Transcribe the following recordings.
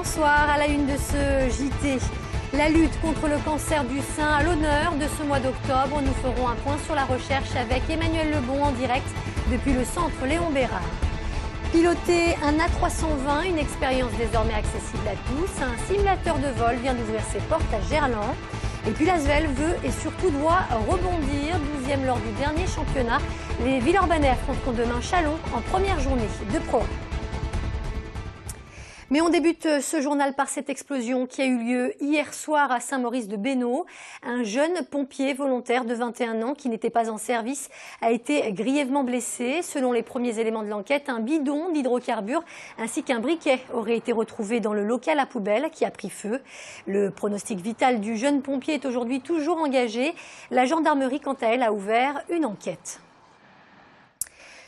Bonsoir, à la une de ce JT. La lutte contre le cancer du sein à l'honneur de ce mois d'octobre. Nous ferons un point sur la recherche avec Emmanuel Lebon en direct depuis le centre Léon Bérard. Piloter un A320, une expérience désormais accessible à tous. Un simulateur de vol vient d'ouvrir ses portes à Gerland. Et puis l'Asvel veut et surtout doit rebondir. 12e lors du dernier championnat. Les Villeurbanais affronteront demain Châlons en première journée de Pro. Mais on débute ce journal par cette explosion qui a eu lieu hier soir à Saint-Maurice-de-Bénaud. Un jeune pompier volontaire de 21 ans qui n'était pas en service a été grièvement blessé. Selon les premiers éléments de l'enquête, un bidon d'hydrocarbures ainsi qu'un briquet auraient été retrouvés dans le local à poubelle qui a pris feu. Le pronostic vital du jeune pompier est aujourd'hui toujours engagé. La gendarmerie, quant à elle, a ouvert une enquête.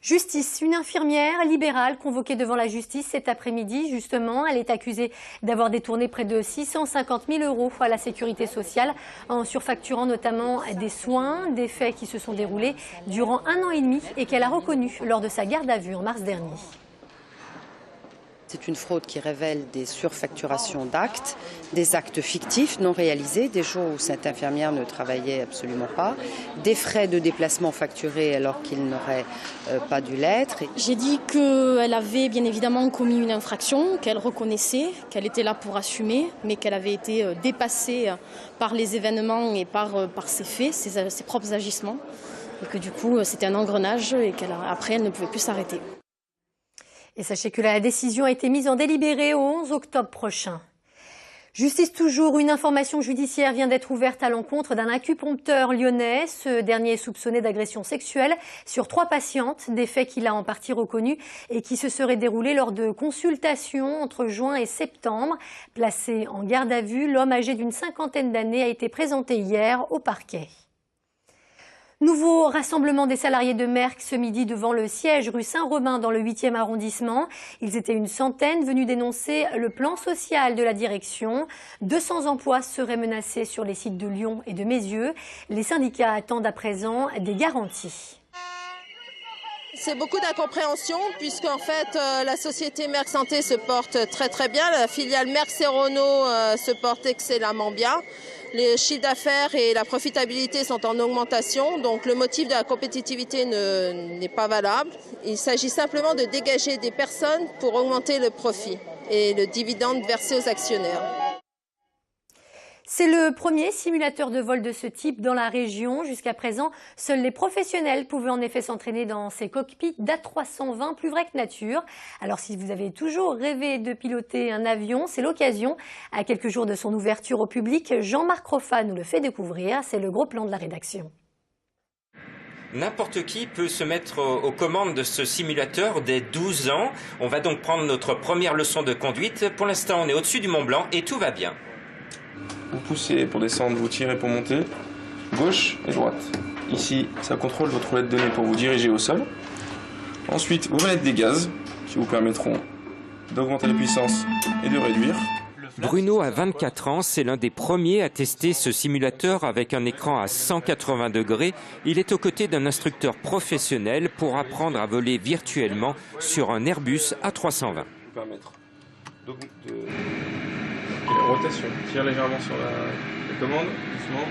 Justice, une infirmière libérale convoquée devant la justice cet après-midi. Justement, elle est accusée d'avoir détourné près de 650 000 € à la sécurité sociale en surfacturant notamment des soins, des faits qui se sont déroulés durant 1 an et demi et qu'elle a reconnu lors de sa garde à vue en mars dernier. C'est une fraude qui révèle des surfacturations d'actes, des actes fictifs non réalisés, des jours où cette infirmière ne travaillait absolument pas, des frais de déplacement facturés alors qu'ils n'auraient pas dû l'être. J'ai dit qu'elle avait bien évidemment commis une infraction, qu'elle reconnaissait, qu'elle était là pour assumer, mais qu'elle avait été dépassée par les événements et par ses faits, ses propres agissements, et que du coup c'était un engrenage et qu'après elle ne pouvait plus s'arrêter. Et sachez que la décision a été mise en délibéré au 11 octobre prochain. Justice toujours, une information judiciaire vient d'être ouverte à l'encontre d'un acupuncteur lyonnais. Ce dernier est soupçonné d'agression sexuelle sur 3 patientes, des faits qu'il a en partie reconnus et qui se seraient déroulés lors de consultations entre juin et septembre. Placé en garde à vue, l'homme âgé d'une 50aine d'années a été présenté hier au parquet. Nouveau rassemblement des salariés de Merck ce midi devant le siège rue Saint-Romain dans le 8e arrondissement. Ils étaient une centaine venus dénoncer le plan social de la direction. 200 emplois seraient menacés sur les sites de Lyon et de Meyzieux. Les syndicats attendent à présent des garanties. C'est beaucoup d'incompréhension puisque en fait la société Merck Santé se porte très très bien. La filiale Merck Serono se porte excellemment bien. Les chiffres d'affaires et la profitabilité sont en augmentation, donc le motif de la compétitivité n'est pas valable. Il s'agit simplement de dégager des personnes pour augmenter le profit et le dividende versé aux actionnaires. C'est le premier simulateur de vol de ce type dans la région. Jusqu'à présent, seuls les professionnels pouvaient en effet s'entraîner dans ces cockpits d'A320 plus vrais que nature. Alors si vous avez toujours rêvé de piloter un avion, c'est l'occasion. À quelques jours de son ouverture au public, Jean-Marc Roffa nous le fait découvrir. C'est le gros plan de la rédaction. N'importe qui peut se mettre aux commandes de ce simulateur dès 12 ans. On va donc prendre notre première leçon de conduite. Pour l'instant, on est au-dessus du Mont Blanc et tout va bien. Vous poussez pour descendre, vous tirez pour monter, gauche et droite. Ici, ça contrôle votre roulette de nez pour vous diriger au sol. Ensuite, vous mettez des gaz qui vous permettront d'augmenter la puissance et de réduire. Bruno a 24 ans, c'est l'un des premiers à tester ce simulateur avec un écran à 180 degrés. Il est aux côtés d'un instructeur professionnel pour apprendre à voler virtuellement sur un Airbus A320. Vous permettre de la rotation. Tire légèrement sur la commande, doucement.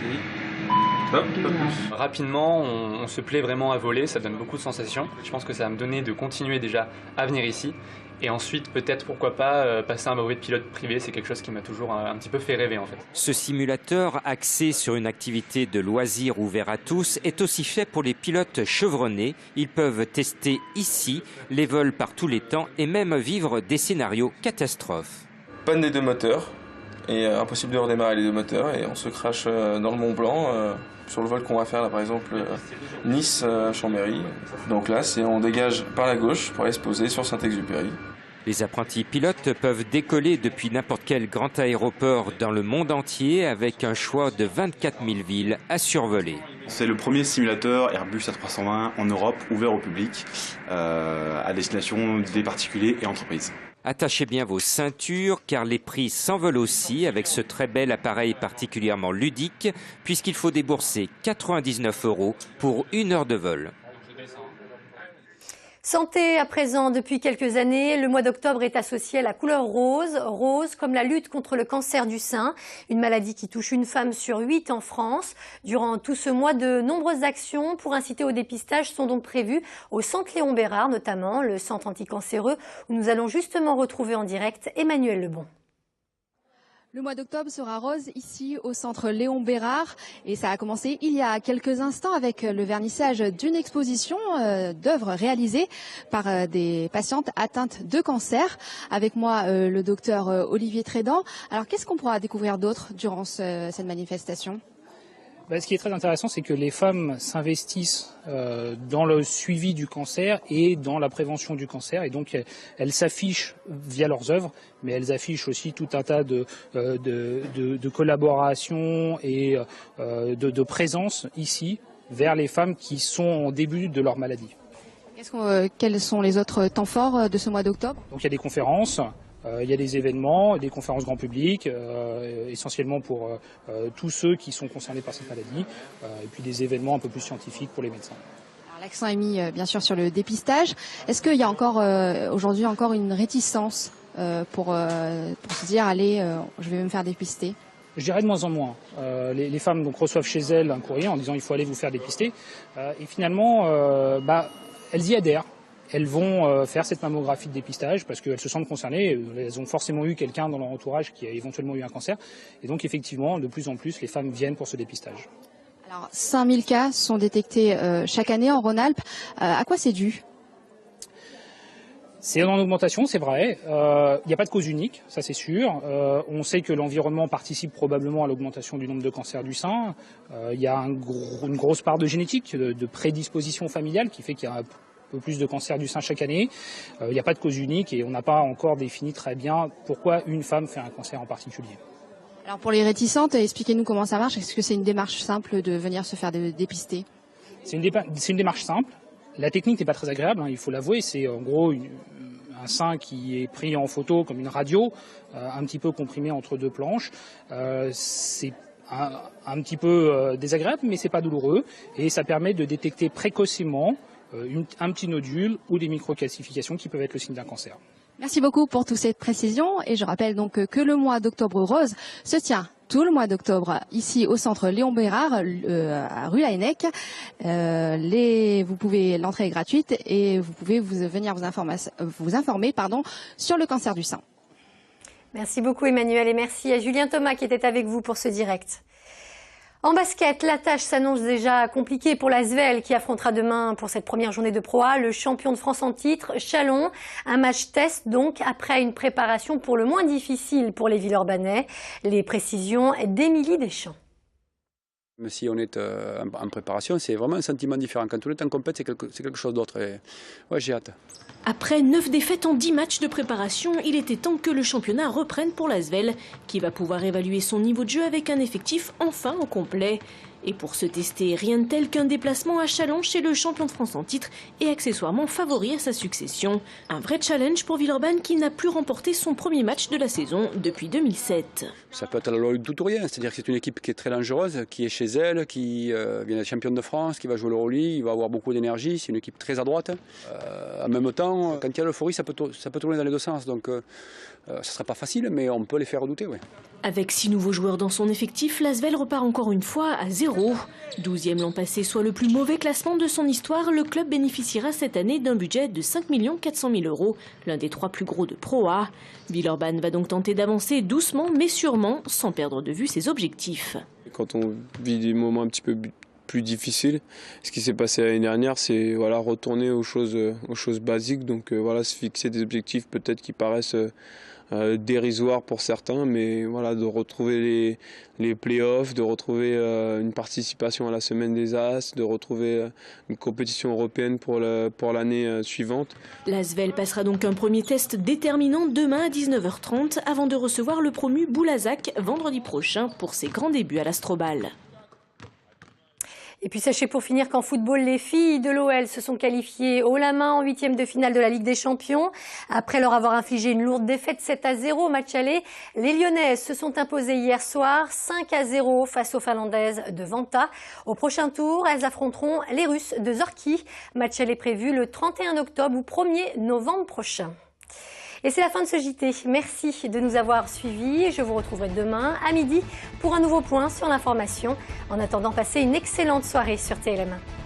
Et hop, pas plus. Rapidement, on se plaît vraiment à voler, ça donne beaucoup de sensations. Je pense que ça va me donner de continuer déjà à venir ici. Et ensuite, peut-être, pourquoi pas, passer un brevet de pilote privé, c'est quelque chose qui m'a toujours un petit peu fait rêver en fait. Ce simulateur, axé sur une activité de loisir ouvert à tous, est aussi fait pour les pilotes chevronnés. Ils peuvent tester ici les vols par tous les temps et même vivre des scénarios catastrophes. Panne des 2 moteurs et impossible de redémarrer les 2 moteurs et on se crache dans le Mont Blanc sur le vol qu'on va faire là par exemple Nice-Chambéry. Donc là on dégage par la gauche pour aller se poser sur Saint-Exupéry. Les apprentis pilotes peuvent décoller depuis n'importe quel grand aéroport dans le monde entier avec un choix de 24 000 villes à survoler. C'est le premier simulateur Airbus A320 en Europe ouvert au public à destination des particuliers et entreprises. Attachez bien vos ceintures car les prix s'envolent aussi avec ce très bel appareil particulièrement ludique puisqu'il faut débourser 99 € pour 1 heure de vol. Santé à présent, depuis quelques années, le mois d'octobre est associé à la couleur rose. Rose comme la lutte contre le cancer du sein, une maladie qui touche une femme sur 8 en France. Durant tout ce mois, de nombreuses actions pour inciter au dépistage sont donc prévues au centre Léon Bérard, notamment le centre anticancéreux, où nous allons justement retrouver en direct Emmanuel Lebon. Le mois d'octobre sera rose ici au centre Léon Bérard et ça a commencé il y a quelques instants avec le vernissage d'une exposition d'œuvres réalisées par des patientes atteintes de cancer. Avec moi le docteur Olivier Trédan. Alors qu'est-ce qu'on pourra découvrir d'autre durant cette manifestation ? Ce qui est très intéressant, c'est que les femmes s'investissent dans le suivi du cancer et dans la prévention du cancer. Et donc, elles s'affichent via leurs œuvres, mais elles affichent aussi tout un tas de collaborations et de présence ici vers les femmes qui sont en début de leur maladie. Quels sont les autres temps forts de ce mois d'octobre ? Donc, il y a des conférences. Il y a des événements, des conférences grand public, essentiellement pour tous ceux qui sont concernés par cette maladie, et puis des événements un peu plus scientifiques pour les médecins. Alors, l'accent est mis bien sûr sur le dépistage. Est-ce qu'il y a encore aujourd'hui encore une réticence pour se dire allez, je vais me faire dépister ? Je dirais de moins en moins. Les femmes donc reçoivent chez elles un courrier en disant il faut aller vous faire dépister, et finalement elles y adhèrent. Elles vont faire cette mammographie de dépistage parce qu'elles se sentent concernées. Elles ont forcément eu quelqu'un dans leur entourage qui a éventuellement eu un cancer. Et donc effectivement, de plus en plus, les femmes viennent pour ce dépistage. Alors 5000 cas sont détectés chaque année en Rhône-Alpes. À quoi c'est dû ? C'est en augmentation, c'est vrai. Il n'y a pas de cause unique, ça c'est sûr. On sait que l'environnement participe probablement à l'augmentation du nombre de cancers du sein. Il y a une grosse part de génétique, de prédisposition familiale qui fait qu'il y a un peu plus de cancer du sein chaque année. Il n'y a pas de cause unique et on n'a pas encore défini très bien pourquoi une femme fait un cancer en particulier. Alors pour les réticentes, expliquez-nous comment ça marche. Est-ce que c'est une démarche simple de venir se faire dépister ? C'est une démarche simple. La technique n'est pas très agréable, il faut l'avouer. C'est en gros un sein qui est pris en photo comme une radio, un petit peu comprimé entre deux planches. C'est un petit peu désagréable, mais c'est pas douloureux et ça permet de détecter précocement un petit nodule ou des microcalcifications qui peuvent être le signe d'un cancer. Merci beaucoup pour toutes ces précisions et je rappelle donc que le mois d'octobre rose se tient tout le mois d'octobre ici au centre Léon Bérard à rue Laennec. L'entrée est gratuite et vous pouvez venir vous informer sur le cancer du sein. Merci beaucoup Emmanuel et merci à Julien Thomas qui était avec vous pour ce direct. En basket, la tâche s'annonce déjà compliquée pour l'Asvel qui affrontera demain pour cette première journée de Pro A le champion de France en titre, Châlons. Un match test donc après une préparation pour le moins difficile pour les Villeurbanais. Les précisions d'Émilie Deschamps. Même si on est en préparation, c'est vraiment un sentiment différent. Quand on est en compète, c'est quelque chose d'autre. Ouais, j'ai hâte. Après 9 défaites en 10 matchs de préparation, il était temps que le championnat reprenne pour l'Asvel, qui va pouvoir évaluer son niveau de jeu avec un effectif enfin au complet. Et pour se tester, rien de tel qu'un déplacement à Châlons chez le champion de France en titre et accessoirement favori à sa succession. Un vrai challenge pour Villeurbanne qui n'a plus remporté son premier match de la saison depuis 2007. Ça peut être à la loi du tout ou rien, c'est-à-dire que c'est une équipe qui est très dangereuse, qui est chez elle, qui vient d'être championne de France, qui va jouer l'Euroleague, il va avoir beaucoup d'énergie, c'est une équipe très à droite. En même temps, quand il y a l'euphorie, ça peut tourner dans les deux sens, donc ça ne sera pas facile, mais on peut les faire redouter, oui. Avec 6 nouveaux joueurs dans son effectif, l'Asvel repart encore une fois à 0. 12e l'an passé, soit le plus mauvais classement de son histoire, le club bénéficiera cette année d'un budget de 5 400 000 €, l'un des 3 plus gros de Pro A. Villeurbanne va donc tenter d'avancer doucement mais sûrement, sans perdre de vue ses objectifs. Quand on vit des moments un petit peu plus difficiles, ce qui s'est passé l'année dernière, c'est retourner aux choses basiques, donc se fixer des objectifs peut-être qui paraissent dérisoire pour certains, mais de retrouver les play-offs, de retrouver une participation à la semaine des As, de retrouver une compétition européenne pour l'année suivante. L'Asvel passera donc un premier test déterminant demain à 19h30 avant de recevoir le promu Boulazac vendredi prochain pour ses grands débuts à l'Astrobal. Et puis sachez pour finir qu'en football, les filles de l'OL se sont qualifiées haut la main en 8e de finale de la Ligue des Champions. Après leur avoir infligé une lourde défaite 7-0 au match aller, les Lyonnaises se sont imposées hier soir 5-0 face aux Finlandaises de Vantaa. Au prochain tour, elles affronteront les Russes de Zorki. Match aller prévu le 31 octobre ou 1er novembre prochain. Et c'est la fin de ce JT. Merci de nous avoir suivis. Je vous retrouverai demain à midi pour un nouveau point sur l'information. En attendant, passez une excellente soirée sur TLM1.